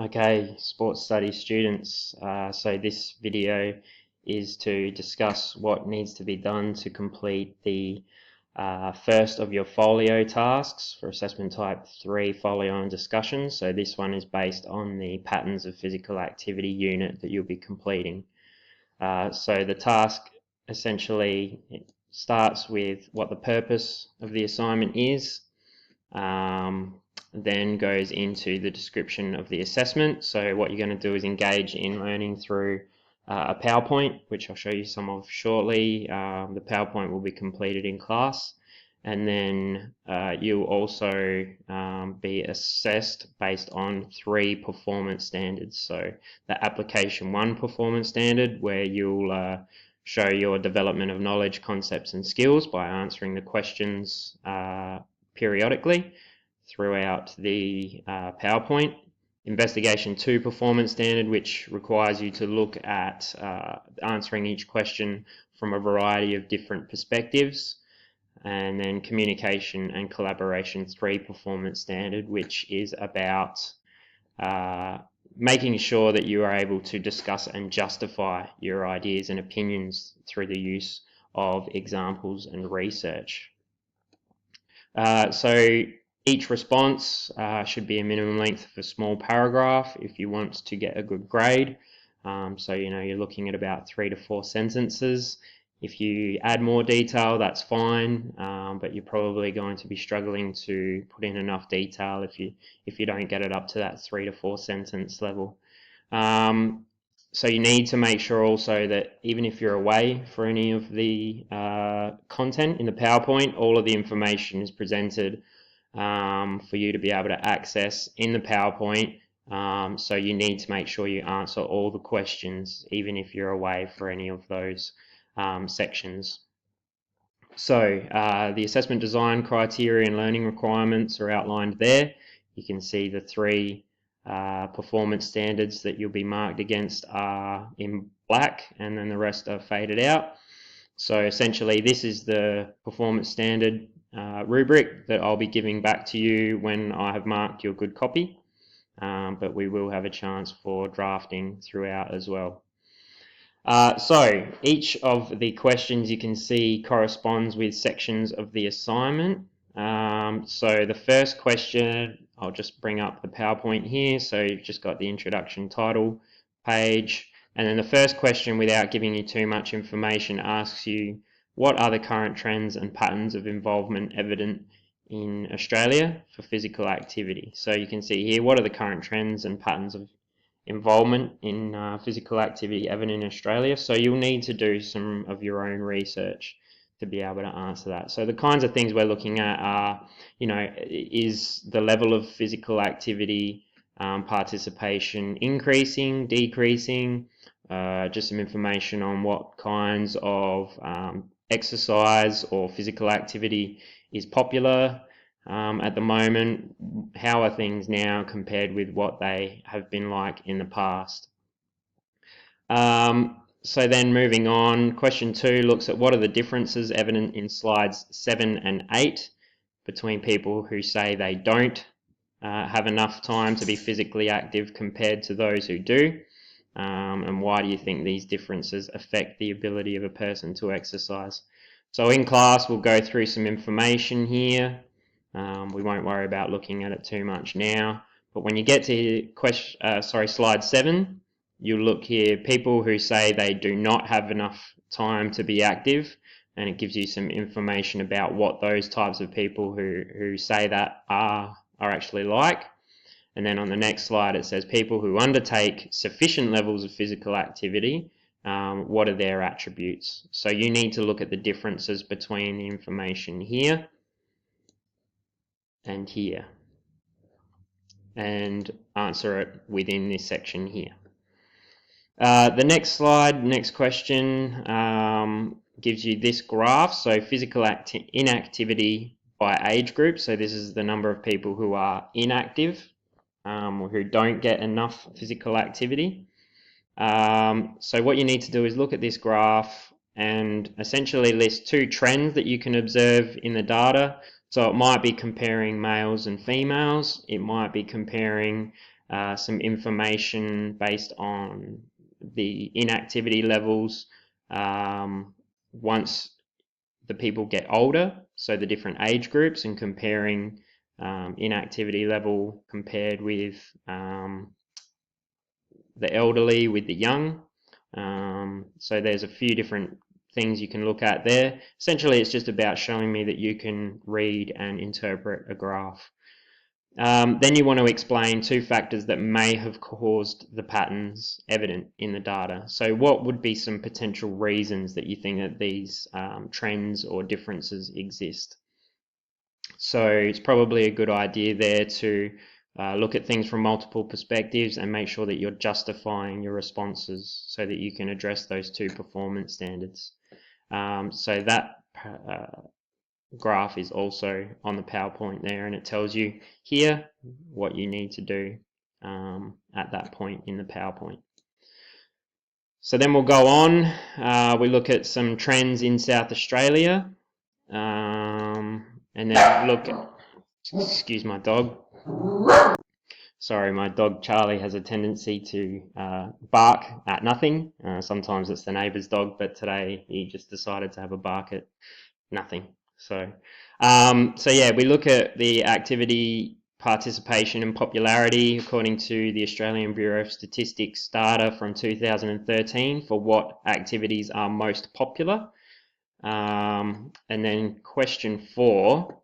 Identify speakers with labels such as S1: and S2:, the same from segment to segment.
S1: Okay, sports studies students. So this video is to discuss what needs to be done to complete the first of your folio tasks for assessment type 3 folio and discussion. So this one is based on the patterns of physical activity unit that you'll be completing. So the task essentially starts with what the purpose of the assignment is, then goes into the description of the assessment. So what you're going to do is engage in learning through a PowerPoint, which I'll show you some of shortly. The PowerPoint will be completed in class, and then you'll also be assessed based on 3 performance standards. So the application 1 performance standard, where you'll show your development of knowledge, concepts and skills by answering the questions periodically throughout the PowerPoint. Investigation 2 performance standard, which requires you to look at answering each question from a variety of different perspectives. And then communication and collaboration 3 performance standard, which is about making sure that you are able to discuss and justify your ideas and opinions through the use of examples and research. So each response should be a minimum length of a small paragraph if you want to get a good grade. So you're looking at about 3 to 4 sentences. If you add more detail, that's fine, but you're probably going to be struggling to put in enough detail if you don't get it up to that 3 to 4 sentence level. So you need to make sure also that even if you're away for any of the content in the PowerPoint, all of the information is presented for you to be able to access in the PowerPoint. So you need to make sure you answer all the questions, even if you're away for any of those sections. So the assessment design criteria and learning requirements are outlined there. You can see the 3 performance standards that you'll be marked against are in black, and then the rest are faded out. So essentially this is the performance standard rubric that I'll be giving back to you when I have marked your good copy, but we will have a chance for drafting throughout as well. So each of the questions you can see corresponds with sections of the assignment. So the first question, I'll just bring up the PowerPoint here. So you've just got the introduction title page. And then the first question, without giving you too much information, asks you, what are the current trends and patterns of involvement evident in Australia for physical activity? So you can see here, what are the current trends and patterns of involvement in physical activity evident in Australia? So you'll need to do some of your own research to be able to answer that. So the kinds of things we're looking at are, is the level of physical activity participation increasing, decreasing, just some information on what kinds of exercise or physical activity is popular at the moment, how are things now compared with what they have been like in the past. So then moving on, question 2 looks at what are the differences evident in slides 7 and 8 between people who say they don't have enough time to be physically active compared to those who do, and why do you think these differences affect the ability of a person to exercise? So in class we'll go through some information here. We won't worry about looking at it too much now, but when you get to slide 7, you'll look here, people who say they do not have enough time to be active, and it gives you some information about what those types of people who say that are actually like. And then on the next slide it says people who undertake sufficient levels of physical activity, what are their attributes? So you need to look at the differences between the information here and here and answer it within this section here. The next slide, next question, gives you this graph. So physical inactivity by age group. So this is the number of people who are inactive, or who don't get enough physical activity. So what you need to do is look at this graph and essentially list 2 trends that you can observe in the data. So it might be comparing males and females, it might be comparing some information based on the inactivity levels once the people get older, so the different age groups, and comparing inactivity level compared with the elderly with the young. So there's a few different things you can look at there. Essentially, it's just about showing me that you can read and interpret a graph. Then you want to explain two factors that may have caused the patterns evident in the data. So what would be some potential reasons that you think that these trends or differences exist? So it's probably a good idea there to look at things from multiple perspectives and make sure that you're justifying your responses so that you can address those two performance standards. So that graph is also on the PowerPoint there, and it tells you here what you need to do at that point in the PowerPoint. So then we'll go on. We look at some trends in South Australia, and then look at, excuse my dog. Sorry, my dog Charlie has a tendency to bark at nothing. Sometimes it's the neighbour's dog, but today he just decided to have a bark at nothing. So yeah, we look at the activity, participation and popularity according to the Australian Bureau of Statistics data from 2013 for what activities are most popular. And then question 4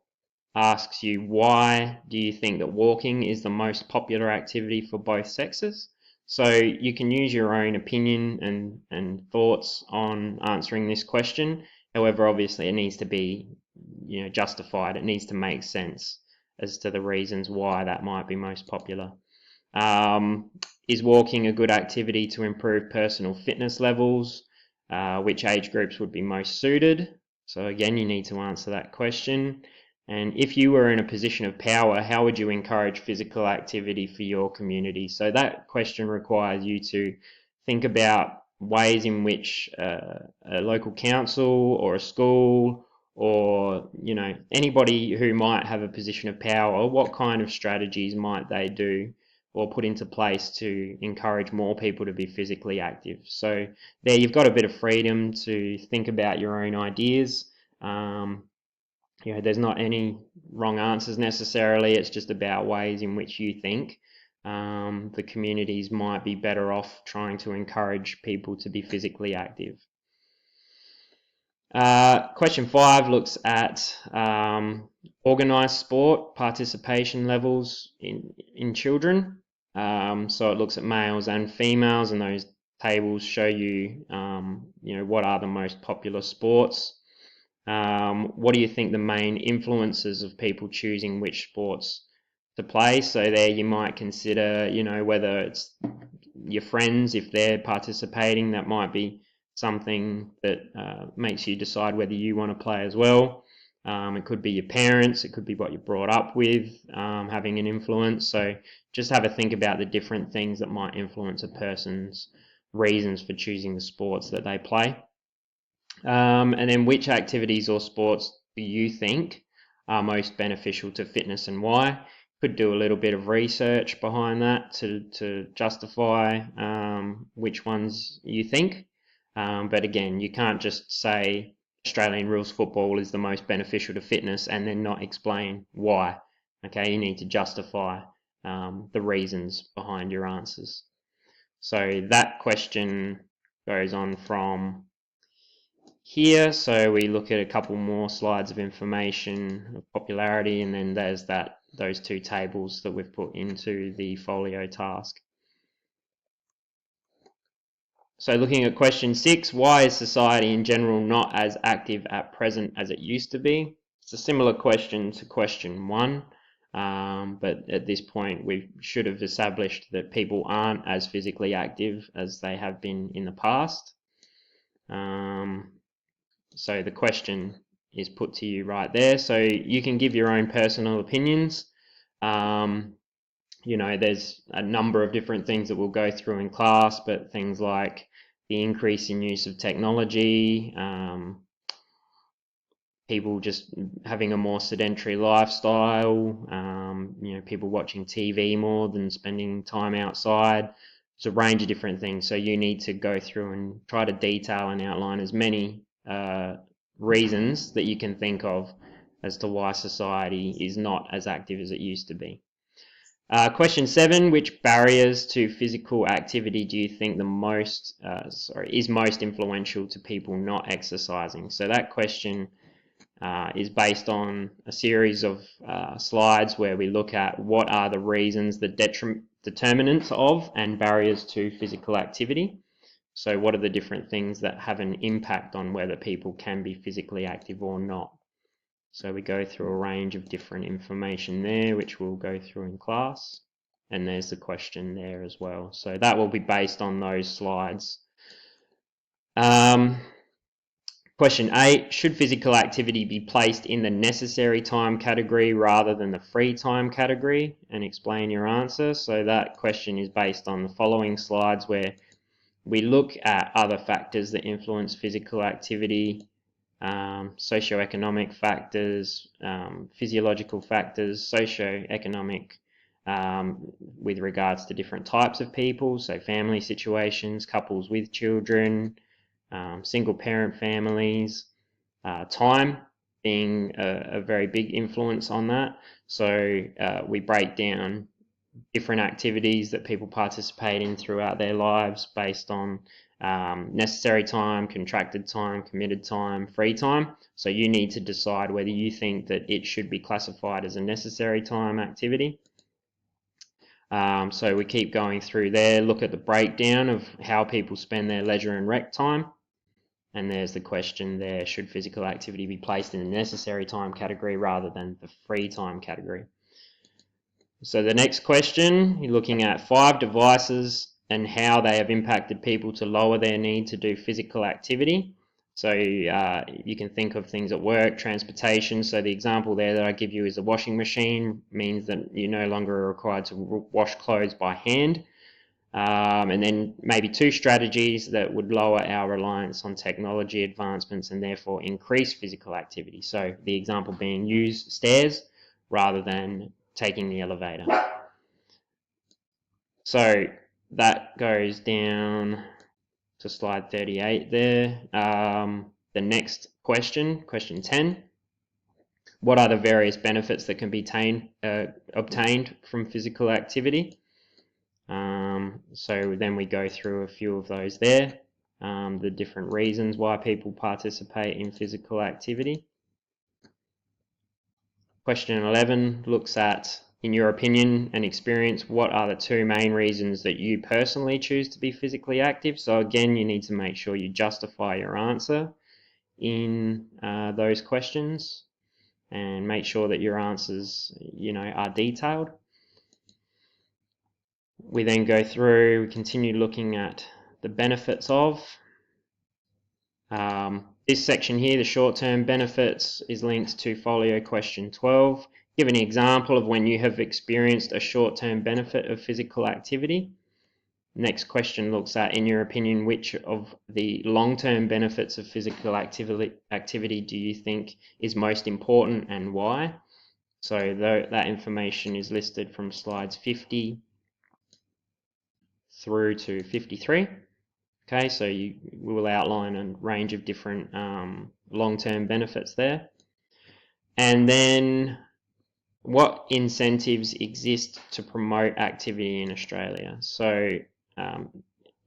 S1: asks you, why do you think that walking is the most popular activity for both sexes? So you can use your own opinion and thoughts on answering this question. However, obviously it needs to be, justified. It needs to make sense as to the reasons why that might be most popular. Is walking a good activity to improve personal fitness levels? Which age groups would be most suited? So again, you need to answer that question. And if you were in a position of power, how would you encourage physical activity for your community? So that question requires you to think about ways in which a local council or a school or anybody who might have a position of power, what kind of strategies might they do or put into place to encourage more people to be physically active. So there you've got a bit of freedom to think about your own ideas. There's not any wrong answers necessarily. It's just about ways in which you think the communities might be better off trying to encourage people to be physically active. Question 5 looks at organised sport participation levels in children. So it looks at males and females, and those tables show you, what are the most popular sports. What do you think the main influences of people choosing which sports to play? So there you might consider, whether it's your friends, if they're participating, that might be something that makes you decide whether you want to play as well. It could be your parents, it could be what you're brought up with, having an influence. So just have a think about the different things that might influence a person's reasons for choosing the sports that they play. And then which activities or sports do you think are most beneficial to fitness and why? Could do a little bit of research behind that to justify which ones you think. But again, you can't just say Australian rules football is the most beneficial to fitness and then not explain why. Okay, you need to justify the reasons behind your answers. So that question goes on from here. So we look at a couple more slides of information of popularity, and then there's those two tables that we've put into the Folio task. So looking at question 6, why is society in general not as active at present as it used to be? It's a similar question to question 1, but at this point we should have established that people aren't as physically active as they have been in the past. So the question is put to you right there. So you can give your own personal opinions. There's a number of different things that we'll go through in class, but things like the increase in use of technology, people just having a more sedentary lifestyle, people watching TV more than spending time outside. It's a range of different things. So you need to go through and try to detail and outline as many reasons that you can think of as to why society is not as active as it used to be. Question 7, which barriers to physical activity do you think is most influential to people not exercising? So that question is based on a series of slides where we look at what are the reasons, the determinants of and barriers to physical activity. So what are the different things that have an impact on whether people can be physically active or not? So we go through a range of different information there, which we'll go through in class. And there's the question there as well. So that will be based on those slides. Question 8, should physical activity be placed in the necessary time category rather than the free time category? And explain your answer. So that question is based on the following slides where we look at other factors that influence physical activity, socioeconomic factors, physiological factors, socioeconomic with regards to different types of people, so family situations, couples with children, single parent families, time being a very big influence on that. So we break down different activities that people participate in throughout their lives based on necessary time, contracted time, committed time, free time. So you need to decide whether you think that it should be classified as a necessary time activity. So we keep going through there, look at the breakdown of how people spend their leisure and rec time. And there's the question there, should physical activity be placed in the necessary time category rather than the free time category? So the next question, you're looking at 5 devices and how they have impacted people to lower their need to do physical activity. So you can think of things at work, transportation. So the example there that I give you is a washing machine, means that you no longer are required to wash clothes by hand. And then maybe 2 strategies that would lower our reliance on technology advancements and therefore increase physical activity. So the example being use stairs rather than taking the elevator. So that goes down to slide 38 there. The next question, question 10. What are the various benefits that can be obtained from physical activity? So then we go through a few of those there, the different reasons why people participate in physical activity. Question 11 looks at, in your opinion and experience, what are the 2 main reasons that you personally choose to be physically active? So again, you need to make sure you justify your answer in those questions and make sure that your answers, are detailed. We then go through, we continue looking at the benefits of. This section here, the short-term benefits, is linked to Folio question 12. Give an example of when you have experienced a short-term benefit of physical activity. Next question looks at, in your opinion, which of the long-term benefits of physical activity do you think is most important and why? So that information is listed from slides 50 through to 53. Okay, so we will outline a range of different long-term benefits there. And then what incentives exist to promote activity in Australia? So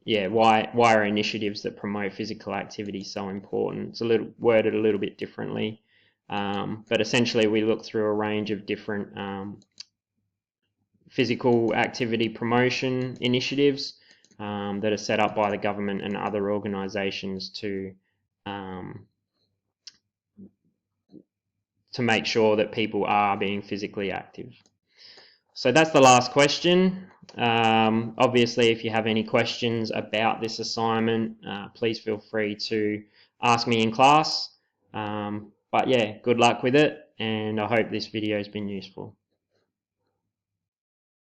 S1: why are initiatives that promote physical activity so important? It's worded a little bit differently, but essentially we look through a range of different physical activity promotion initiatives that are set up by the government and other organisations to make sure that people are being physically active. So that's the last question. Obviously, if you have any questions about this assignment, please feel free to ask me in class. But yeah, good luck with it, and I hope this video has been useful.